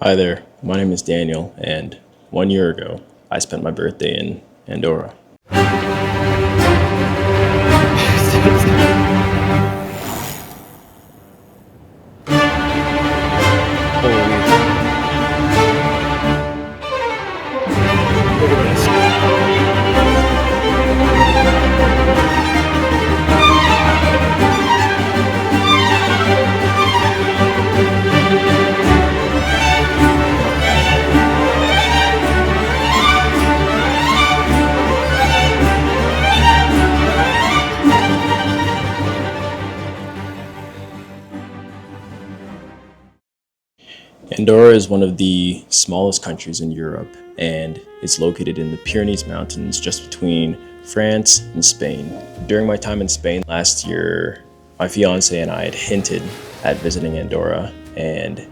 Hi there, my name is Daniel, and 1 year ago, I spent my birthday in Andorra. Look at this. Andorra is one of the smallest countries in Europe, and it's located in the Pyrenees Mountains just between France and Spain. During my time in Spain last year, my fiance and I had hinted at visiting Andorra, and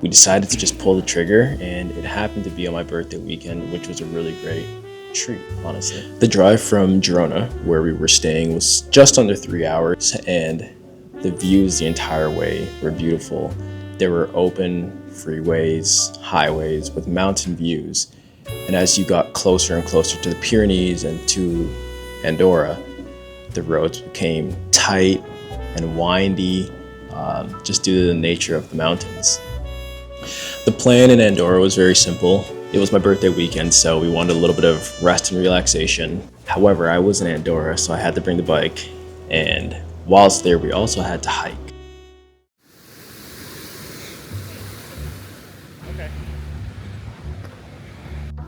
we decided to just pull the trigger, and it happened to be on my birthday weekend, which was a really great treat, honestly. The drive from Girona, where we were staying, was just under 3 hours, and the views the entire way were beautiful. There were open freeways, highways with mountain views, and as you got closer and closer to the Pyrenees and to Andorra, the roads became tight and windy, just due to the nature of the mountains. The plan in Andorra was very simple. It was my birthday weekend, so we wanted a little bit of rest and relaxation. However, I was in Andorra, so I had to bring the bike, and whilst there, we also had to hike. Okay.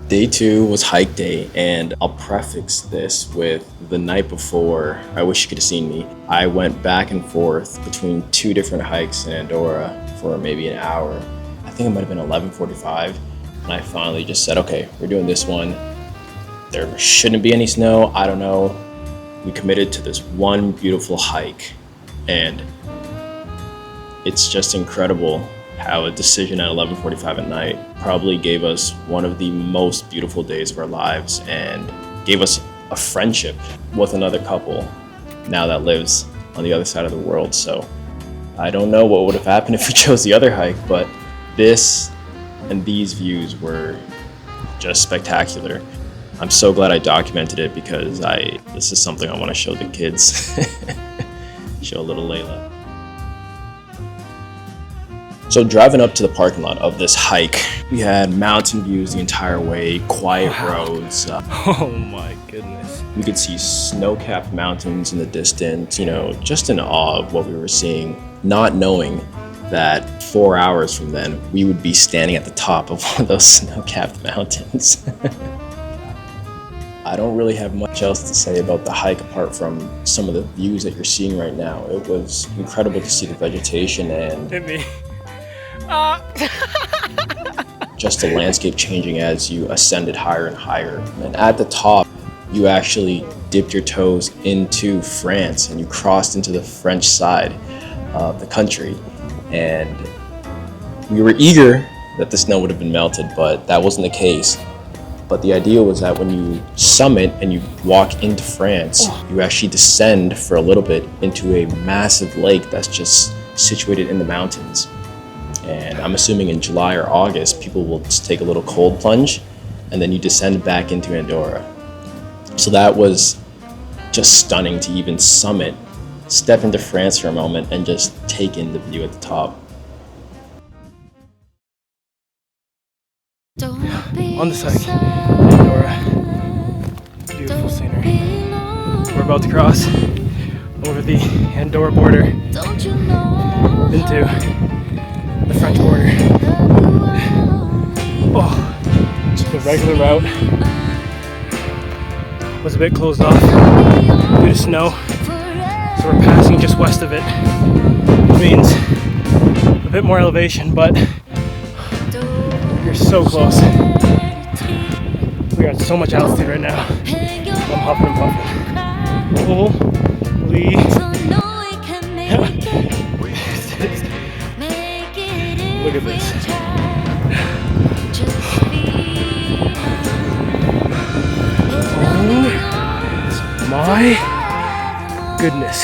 Day two was hike day, and I'll prefix this with the night before. I wish you could have seen me. I went back and forth between two different hikes in Andorra for maybe an hour. I think it might have been 11:45, and I finally just said, okay, we're doing this one. There shouldn't be any snow, I don't know. We committed to this one beautiful hike, and it's just incredible how a decision at 11:45 at night probably gave us one of the most beautiful days of our lives and gave us a friendship with another couple now that lives on the other side of the world. So I don't know what would have happened if we chose the other hike, but this and these views were just spectacular. I'm so glad I documented it because this is something I want to show the kids. Show little Layla. So driving up to the parking lot of this hike, we had mountain views the entire way, quiet roads. Oh my goodness. We could see snow-capped mountains in the distance, just in awe of what we were seeing, not knowing that 4 hours from then, we would be standing at the top of one of those snow-capped mountains. I don't really have much else to say about the hike apart from some of the views that you're seeing right now. It was incredible to see the vegetation and Hit me. just the landscape changing as you ascended higher and higher. And at the top, you actually dipped your toes into France and you crossed into the French side of the country. And we were eager that the snow would have been melted, but that wasn't the case. But the idea was that when you summit and you walk into France, you actually descend for a little bit into a massive lake that's just situated in the mountains. And I'm assuming in July or August, people will just take a little cold plunge and then you descend back into Andorra. So that was just stunning to even summit, step into France for a moment and just take in the view at the top. On the side, Andorra. Beautiful scenery. We're about to cross over the Andorra border into the French border. Oh, the regular route was a bit closed off due to snow, so we're passing just west of it, which means a bit more elevation, but you're so close. We are at so much altitude right now. I'm huffing and puffing. Holy. Look at this. Oh my goodness.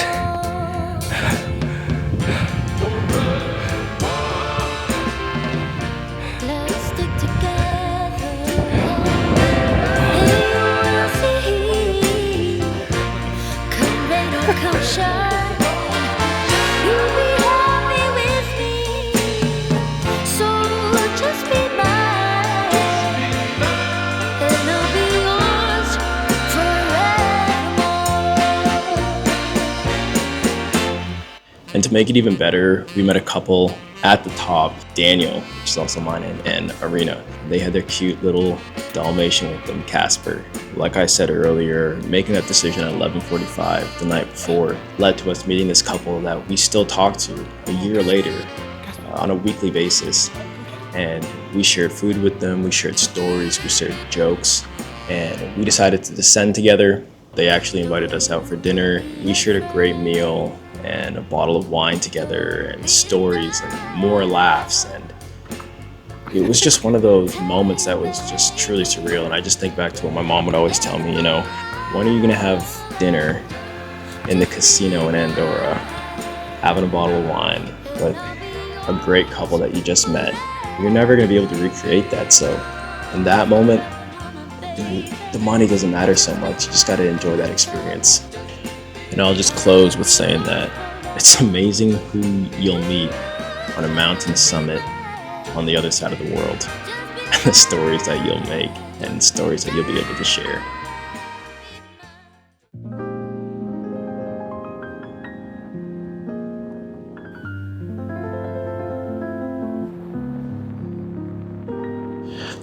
to make it even better, we met a couple at the top, Daniel, which is also mine, and Arena. They had their cute little Dalmatian with them, Casper. Like I said earlier, making that decision at 11:45 the night before led to us meeting this couple that we still talk to a year later on a weekly basis. And we shared food with them, we shared stories, we shared jokes, and we decided to descend together. They actually invited us out for dinner. We shared a great meal and a bottle of wine together, and stories and more laughs, and it was just one of those moments that was just truly surreal. And I just think back to what my mom would always tell me, when are you gonna have dinner in the casino in Andorra, having a bottle of wine with a great couple that you just met? You're never gonna be able to recreate that. So in that moment, the money doesn't matter so much. You just gotta enjoy that experience. And I'll just close with saying that it's amazing who you'll meet on a mountain summit on the other side of the world, and the stories that you'll make and stories that you'll be able to share.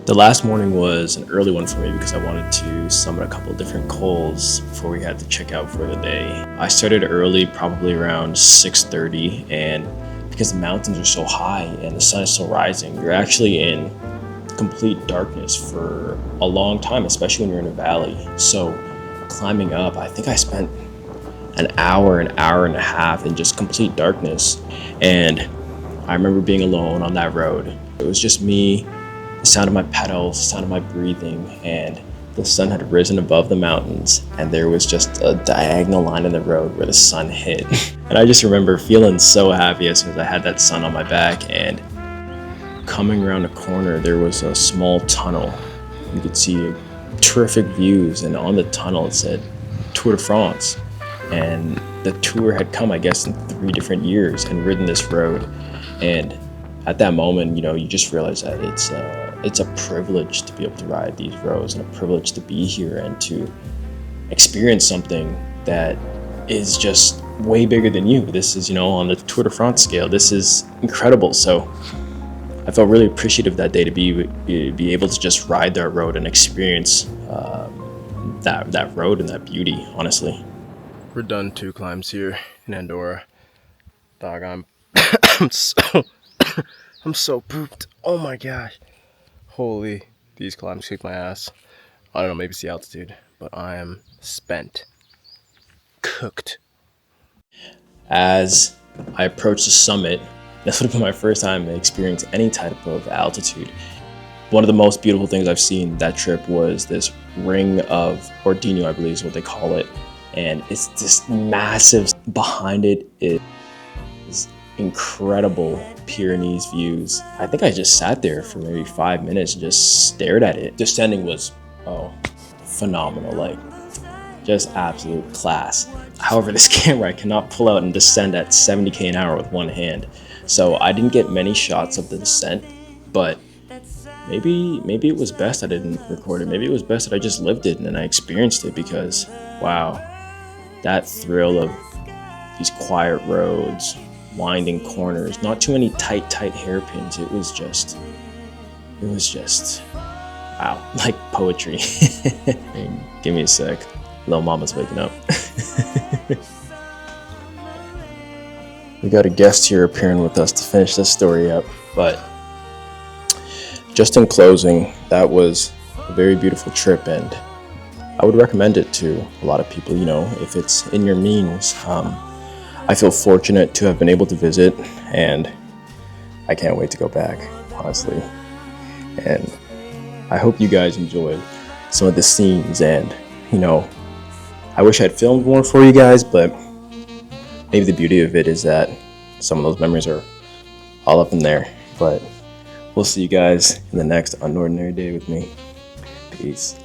The last morning was an early one for me because I wanted to summit a couple of different cols before we had to check out for the day. I started early, probably around 6:30, and because the mountains are so high and the sun is still rising, you're actually in complete darkness for a long time, especially when you're in a valley. So climbing up, I think I spent an hour and a half in just complete darkness. And I remember being alone on that road. It was just me, the sound of my pedals, the sound of my breathing, and the sun had risen above the mountains, and there was just a diagonal line in the road where the sun hit. And I just remember feeling so happy as soon as I had that sun on my back. And coming around a corner, there was a small tunnel. You could see terrific views, and on the tunnel it said Tour de France. And the tour had come, I guess, in 3 different years and ridden this road. And at that moment, you just realize that it's a privilege to be able to ride these roads, and a privilege to be here and to experience something that is just way bigger than you. This is, on the Tour de France scale, this is incredible. So I felt really appreciative that day to be able to just ride that road and experience that road and that beauty, honestly. We're done 2 climbs here in Andorra. Dog, I'm I'm so pooped. Oh my gosh. Holy, these climbs kick my ass. I don't know, maybe it's the altitude, but I am spent. Cooked. As I approached the summit, this would have been my first time to experience any type of altitude. One of the most beautiful things I've seen that trip was this ring of Ordino, I believe is what they call it. And it's this massive, behind it is incredible Pyrenees views. I think I just sat there for maybe 5 minutes and just stared at it. Descending was, phenomenal, like just absolute class. However, this camera I cannot pull out and descend at 70k an hour with one hand. So I didn't get many shots of the descent, but maybe it was best I didn't record it. Maybe it was best that I just lived it and then I experienced it, because wow, that thrill of these quiet roads, winding corners, not too many tight hairpins. It was just wow, like poetry. Give me a sec. Little mama's waking up. We got a guest here appearing with us to finish this story up, but just in closing, that was a very beautiful trip, and I would recommend it to a lot of people, if it's in your means. I feel fortunate to have been able to visit, and I can't wait to go back, honestly. And I hope you guys enjoyed some of the scenes, and I wish I'd filmed more for you guys, but maybe the beauty of it is that some of those memories are all up in there. But we'll see you guys in the next Unordinary Day with me. Peace.